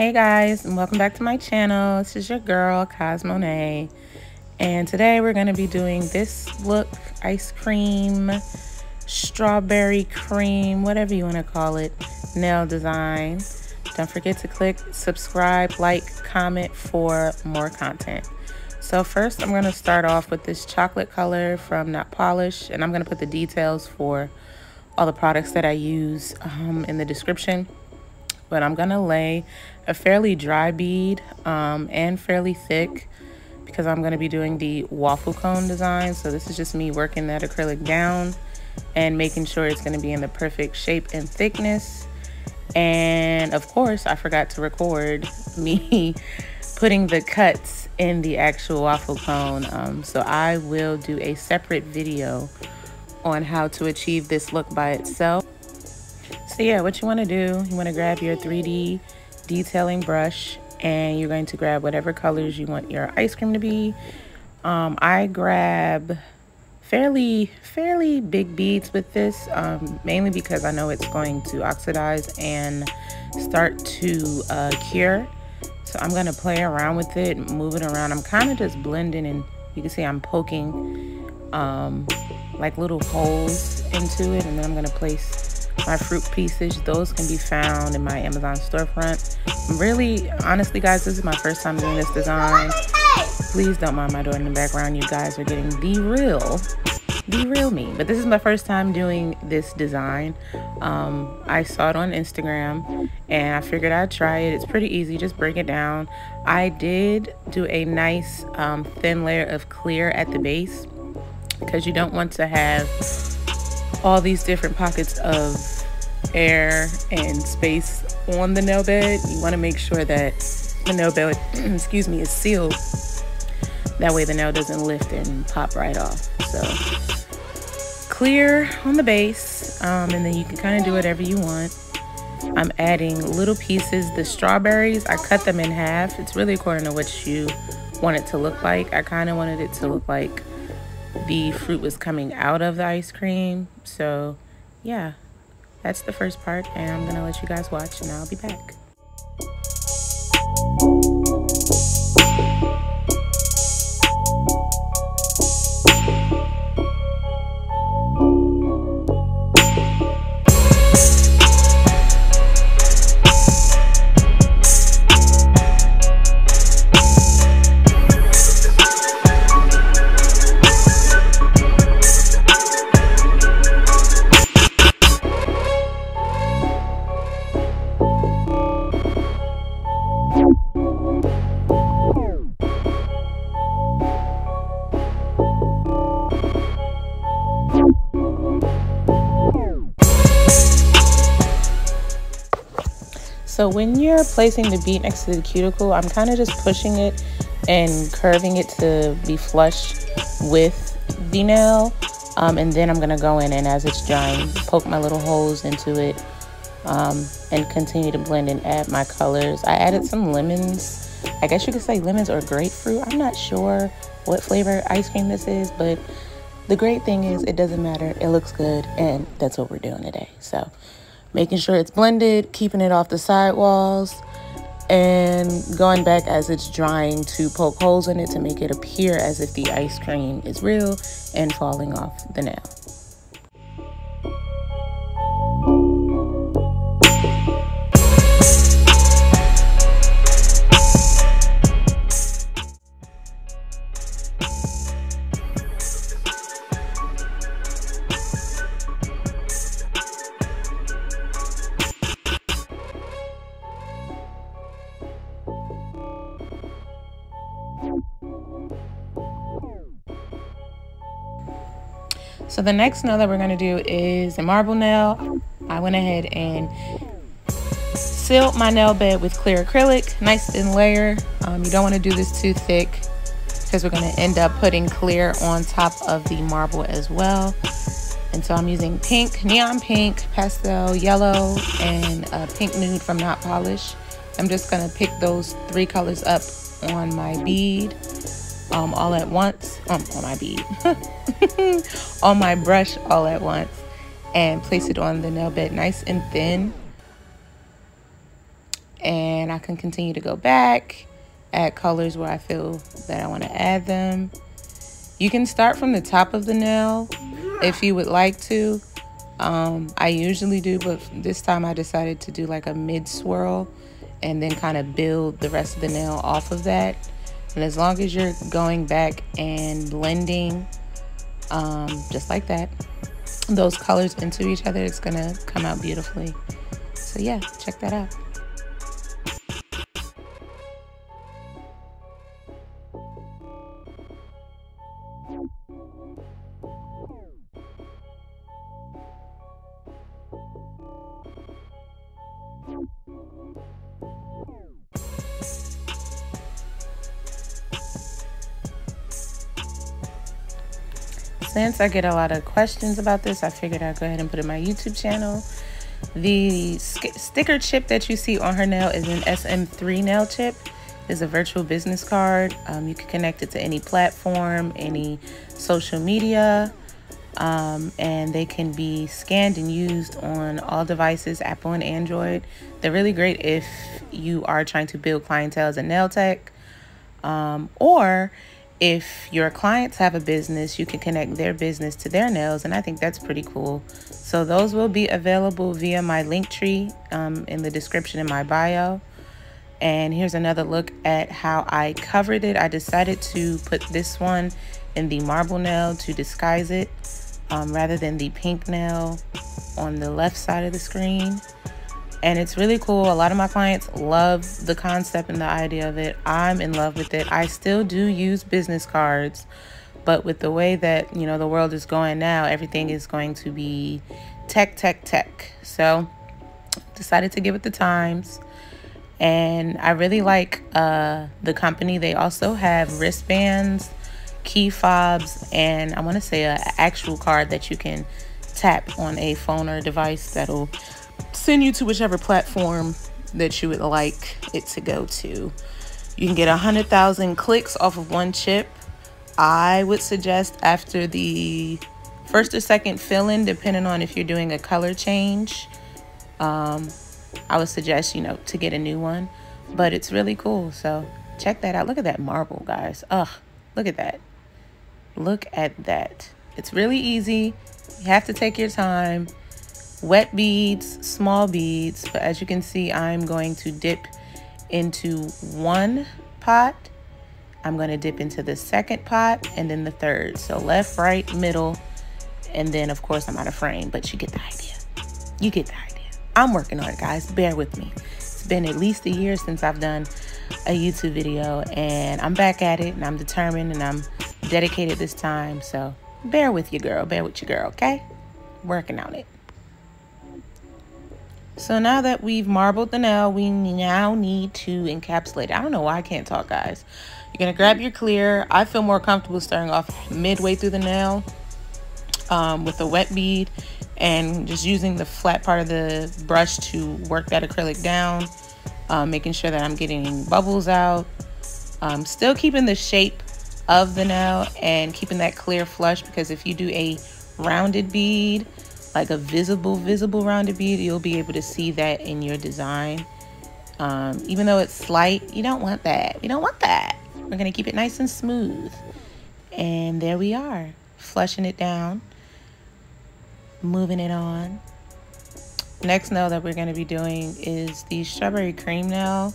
Hey guys, and welcome back to my channel. This is your girl Cosmmonae, and today we're going to be doing this look: ice cream, strawberry cream, whatever you want to call it, nail design. Don't forget to click subscribe, like, comment for more content. So first I'm going to start off with this chocolate color from Notpolish, and I'm going to put the details for all the products that I use in the description. But I'm gonna lay a fairly dry bead and fairly thick because I'm gonna be doing the waffle cone design. So this is just me working that acrylic down and making sure it's gonna be in the perfect shape and thickness. And of course, I forgot to record me putting the cuts in the actual waffle cone. So I will do a separate video on how to achieve this look by itself. So yeah, what you want to do, you want to grab your 3D detailing brush and you're going to grab whatever colors you want your ice cream to be. I grab fairly big beads with this, mainly because I know it's going to oxidize and start to cure. So I'm going to play around with it, move it around. I'm kind of just blending, and you can see I'm poking like little holes into it, and then I'm going to place my fruit pieces. Those can be found in my Amazon storefront. Really, honestly guys, this is my first time doing this design. Please don't mind my door in the background. You guys are getting the real me. But this is my first time doing this design. I saw it on Instagram and I figured I'd try it. It's pretty easy, just break it down. I did do a nice thin layer of clear at the base because you don't want to have all these different pockets of air and space on the nail bed. You want to make sure that the nail bed excuse me, is sealed. That way the nail doesn't lift and pop right off. So clear on the base, and then you can kind of do whatever you want. I'm adding little pieces. The strawberries, I cut them in half. It's really according to what you want it to look like. I kind of wanted it to look like the fruit was coming out of the ice cream. So yeah, that's the first part, and I'm gonna let you guys watch and I'll be back. So when you're placing the bead next to the cuticle, I'm kind of just pushing it and curving it to be flush with the nail. And then I'm going to go in and as it's drying, poke my little holes into it and continue to blend and add my colors. I added some lemons. I guess you could say lemons or grapefruit. I'm not sure what flavor ice cream this is, but the great thing is it doesn't matter. It looks good, and that's what we're doing today. So making sure it's blended, keeping it off the side walls, and going back as it's drying to poke holes in it to make it appear as if the ice cream is real and falling off the nail. So the next nail that we're going to do is a marble nail. I went ahead and sealed my nail bed with clear acrylic, nice thin layer. You don't want to do this too thick because we're going to end up putting clear on top of the marble as well. And so I'm using pink, neon pink, pastel yellow, and pink nude from Notpolish. I'm just going to pick those three colors up on my bead all at once, on my bead, on my brush all at once, and place it on the nail bed nice and thin. And and I can continue to go back, add colors where I feel that I want to add them. You can start from the top of the nail if you would like to. I usually do, but this time I decided to do like a mid swirl and then kind of build the rest of the nail off of that. And as long as you're going back and blending just like that, those colors into each other, it's gonna come out beautifully. So yeah, check that out. Since I get a lot of questions about this, I figured I'd go ahead and put it in my YouTube channel. The sticker chip that you see on her nail is an SM3 nail chip. It's a virtual business card. You can connect it to any platform, any social media, and they can be scanned and used on all devices, Apple and Android. They're really great if you are trying to build clientele as a nail tech, or if your clients have a business, you can connect their business to their nails, and I think that's pretty cool. So those will be available via my link tree in the description in my bio. And here's another look at how I covered it. I decided to put this one in the marble nail to disguise it rather than the pink nail on the left side of the screen. And it's really cool. A lot of my clients love the concept and the idea of it. I'm in love with it. I still do use business cards, but with the way that, you know, the world is going now, everything is going to be tech. So decided to give it the times. And I really like the company. They also have wristbands, key fobs, and I want to say an actual card that you can tap on a phone or a device that'll send you to whichever platform that you would like it to go to. You can get 100,000 clicks off of one chip. I would suggest after the first or second fill-in, depending on if you're doing a color change, I would suggest, you know, to get a new one. But it's really cool, so check that out. Look at that marble, guys. Ugh, look at that. Look at that. It's really easy. You have to take your time. Wet beads, small beads, but as you can see, I'm going to dip into one pot. I'm going to dip into the second pot and then the third. So left, right, middle, and then of course I'm out of frame, but you get the idea. You get the idea. I'm working on it, guys. Bear with me. It's been at least a year since I've done a YouTube video, and I'm back at it, and I'm determined, and I'm dedicated this time. So bear with your girl. Bear with your girl, okay? Working on it. So now that we've marbled the nail, we now need to encapsulate it. I don't know why I can't talk, guys. You're going to grab your clear. I feel more comfortable starting off midway through the nail with a wet bead and just using the flat part of the brush to work that acrylic down, making sure that I'm getting bubbles out. Still keeping the shape of the nail and keeping that clear flush, because if you do a rounded bead, like a visible rounded bead, you'll be able to see that in your design. Even though it's slight, you don't want that. We don't want that. We're gonna keep it nice and smooth. And there we are, flushing it down, moving it on. Next nail that we're gonna be doing is the strawberry cream nail.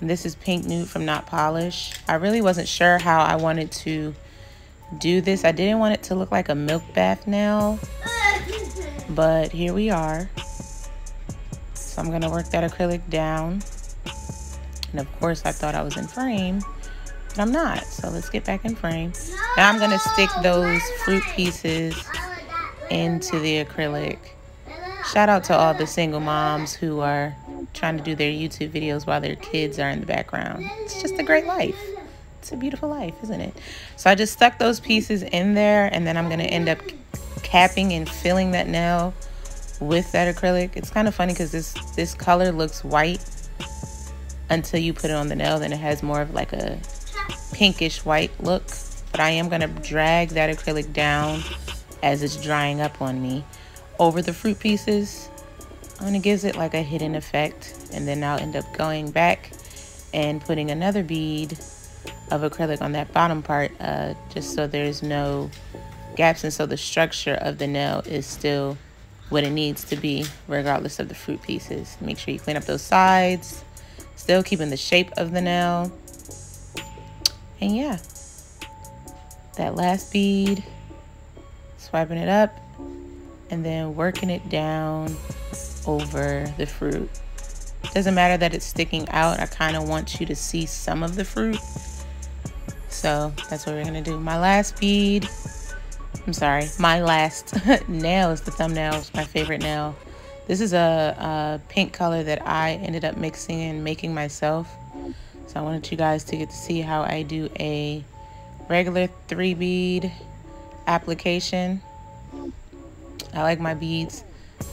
And this is Pink Nude from Notpolish. I really wasn't sure how I wanted to do this. I didn't want it to look like a milk bath nail, but here we are. So I'm gonna work that acrylic down. And of course I thought I was in frame, but I'm not. So let's get back in frame. Now I'm gonna stick those fruit pieces into the acrylic. Shout out to all the single moms who are trying to do their YouTube videos while their kids are in the background. It's just a great life. It's a beautiful life, isn't it? So I just stuck those pieces in there, and then I'm gonna end up capping and filling that nail with that acrylic. It's kind of funny because this color looks white until you put it on the nail. Then it has more of like a pinkish white look. But I am gonna drag that acrylic down as it's drying up on me over the fruit pieces. And it gives it like a hidden effect. And then I'll end up going back and putting another bead of acrylic on that bottom part, just so there's no gaps, and so the structure of the nail is still what it needs to be regardless of the fruit pieces. Make sure you clean up those sides, still keeping the shape of the nail. And yeah, that last bead, swiping it up and then working it down over the fruit. Doesn't matter that it's sticking out. I kind of want you to see some of the fruit. So that's what we're gonna do. My last bead, I'm sorry, my last nail is the thumbnail. It's my favorite nail. This is a pink color that I ended up mixing and making myself. So I wanted you guys to get to see how I do a regular 3 bead application. I like my beads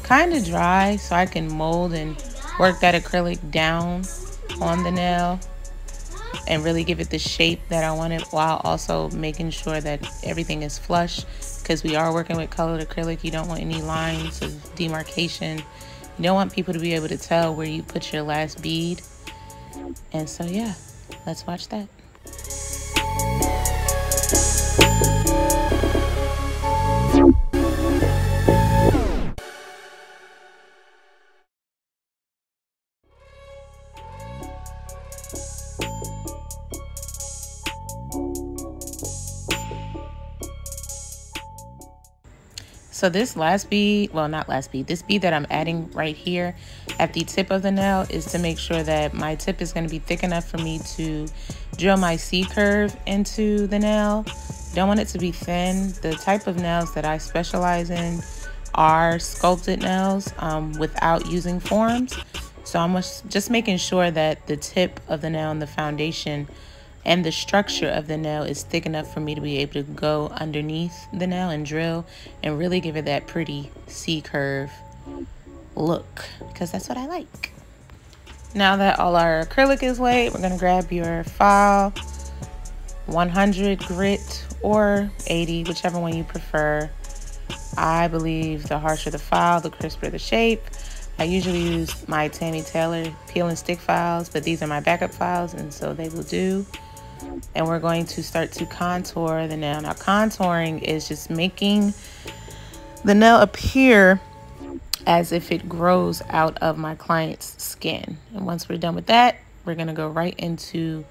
kind of dry so I can mold and work that acrylic down on the nail and really give it the shape that I wanted, while also making sure that everything is flush, because we are working with colored acrylic. You don't want any lines of demarcation. You don't want people to be able to tell where you put your last bead. And so yeah, let's watch that. So this last bead, well, not last bead, this bead that I'm adding right here at the tip of the nail is to make sure that my tip is going to be thick enough for me to drill my C curve into the nail. Don't want it to be thin. The type of nails that I specialize in are sculpted nails without using forms. So I'm just making sure that the tip of the nail and the foundation and the structure of the nail is thick enough for me to be able to go underneath the nail and drill and really give it that pretty C curve look, because that's what I like. Now that all our acrylic is laid, we're gonna grab your file, 100 grit or 80, whichever one you prefer. I believe the harsher the file, the crisper the shape. I usually use my Tammy Taylor peel and stick files, but these are my backup files, and so they will do. And we're going to start to contour the nail. Now, contouring is just making the nail appear as if it grows out of my client's skin. And once we're done with that, we're going to go right into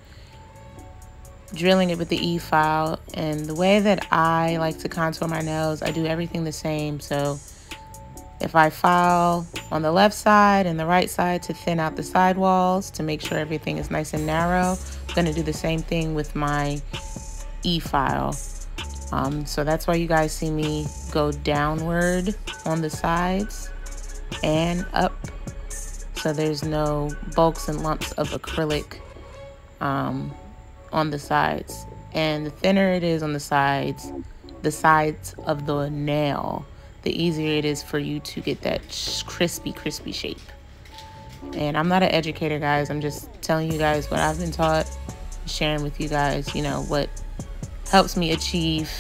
drilling it with the E file. And the way that I like to contour my nails, I do everything the same. So if I file on the left side and the right side to thin out the side walls to make sure everything is nice and narrow, I'm going to do the same thing with my E file. So that's why you guys see me go downward on the sides and up, so there's no bulks and lumps of acrylic on the sides. And the thinner it is on the sides of the nail, the easier it is for you to get that crispy shape. And I'm not an educator, guys. I'm just telling you guys what I've been taught, sharing with you guys, you know, what helps me achieve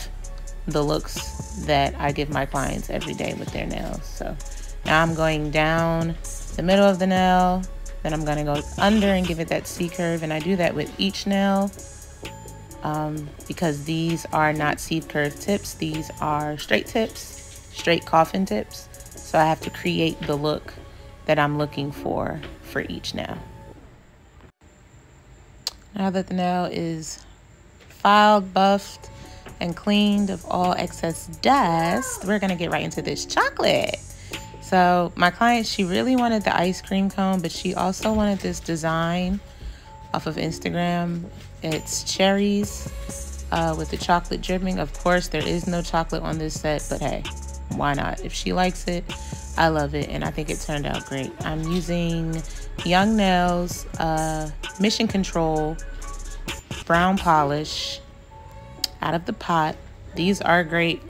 the looks that I give my clients every day with their nails. So now I'm going down the middle of the nail, then I'm going to go under and give it that C curve. And I do that with each nail because these are not C curve tips. These are straight tips, straight coffin tips. So I have to create the look that I'm looking for each nail. Now that the nail is filed, buffed, and cleaned of all excess dust, we're gonna get right into this chocolate. So my client, she really wanted the ice cream cone, but she also wanted this design off of Instagram. It's cherries with the chocolate dripping. Of course, there is no chocolate on this set, but hey, why not? If she likes it, I love it, and I think it turned out great. I'm using Young Nails Mission Control brown polish out of the pot. These are great,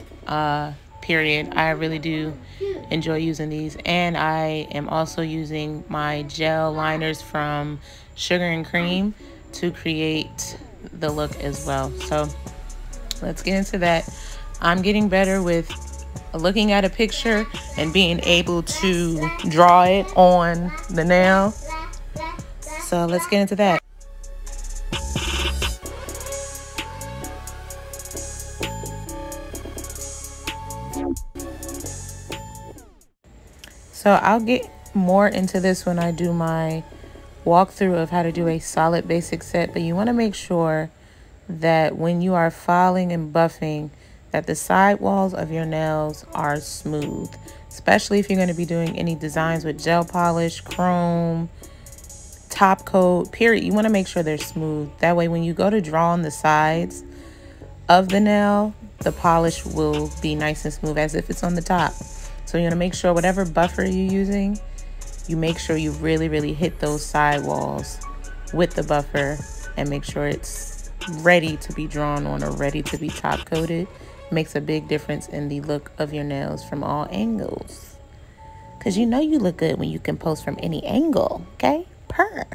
period. I really do enjoy using these. And I am also using my gel liners from Sugar and Cream to create the look as well. So let's get into that. I'm getting better with looking at a picture and being able to draw it on the nail. So let's get into that. So I'll get more into this when I do my walkthrough of how to do a solid basic set, but you want to make sure that when you are filing and buffing that the side walls of your nails are smooth, especially if you're going to be doing any designs with gel polish, chrome, top coat, period. You want to make sure they're smooth. That way when you go to draw on the sides of the nail, the polish will be nice and smooth as if it's on the top. So you want to make sure whatever buffer you're using, you make sure you really hit those side walls with the buffer and make sure it's ready to be drawn on or ready to be top coated. Makes a big difference in the look of your nails from all angles. Because you know you look good when you can post from any angle, okay? Purr.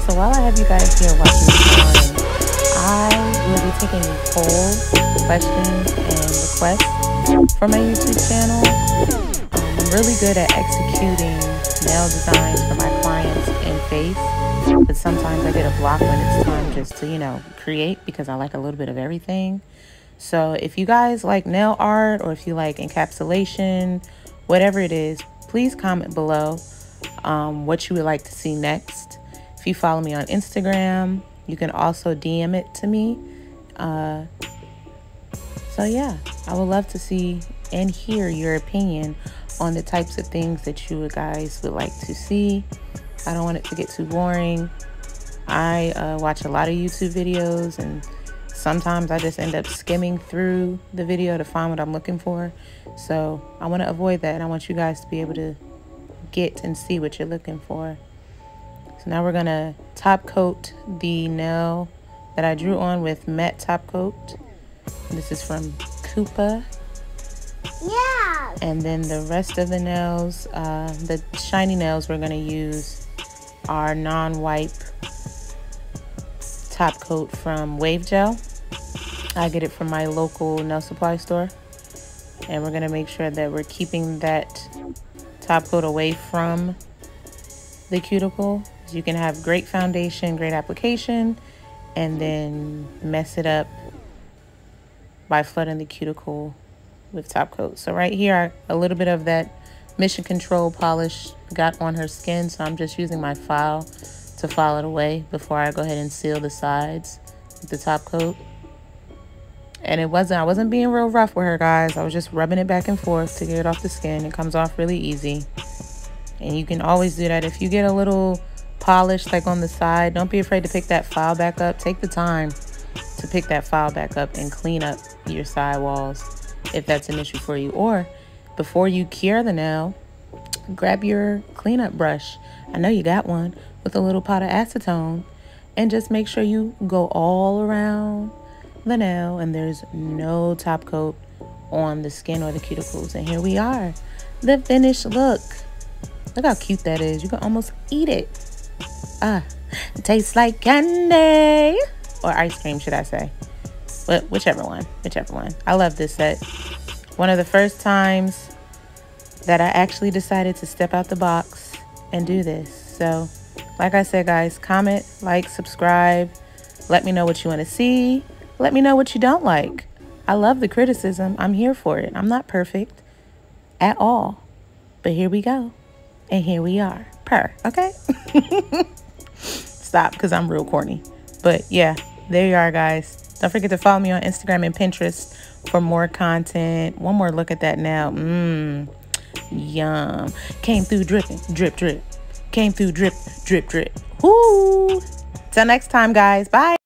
So while I have you guys here watching the I will be taking polls, questions, and requests from my YouTube channel. I'm really good at executing nail designs for my clients in face, but sometimes I get a block when it's time just to, you know, create, because I like a little bit of everything. So if you guys like nail art, or if you like encapsulation, whatever it is, please comment below what you would like to see next. If you follow me on Instagram, you can also DM it to me. So yeah, I would love to see and hear your opinion on the types of things that you guys would like to see. I don't want it to get too boring. I watch a lot of YouTube videos, and sometimes I just end up skimming through the video to find what I'm looking for. So I want to avoid that, and I want you guys to be able to get and see what you're looking for. So now we're going to top coat the nail that I drew on with matte top coat. This is from Kupa. Yeah. And then the rest of the nails, the shiny nails we're going to use are non-wipe top coat from Wavegel. I get it from my local nail supply store. And we're going to make sure that we're keeping that top coat away from the cuticle. You can have great foundation, great application, and then mess it up by flooding the cuticle with top coat. So right here, a little bit of that Mission Control polish got on her skin, so I'm just using my file to file it away before I go ahead and seal the sides with the top coat. And I wasn't being real rough with her, guys. I was just rubbing it back and forth to get it off the skin. It comes off really easy. And you can always do that. If you get a little polish like on the side, don't be afraid to pick that file back up. Take the time to pick that file back up and clean up your side walls if that's an issue for you. Or before you cure the nail, grab your cleanup brush. I know you got one, with a little pot of acetone, And just make sure you go all around the nail and there's no top coat on the skin or the cuticles. And here we are, the finished look. Look how cute that is. You can almost eat it. It tastes like candy, or ice cream, should I say. But whichever one. I love this set. One of the first times that I actually decided to step out the box and do this. So like I said, guys, comment, like, subscribe. Let me know what you want to see. Let me know what you don't like. I love the criticism. I'm here for it. I'm not perfect at all. But here we go. And here we are. Okay? Stop, because I'm real corny. But yeah, there you are, guys. Don't forget to follow me on Instagram and Pinterest for more content. One more look at that now. Yum. Came through dripping, drip, drip. Came through drip, drip, drip. Woo! Till next time, guys. Bye.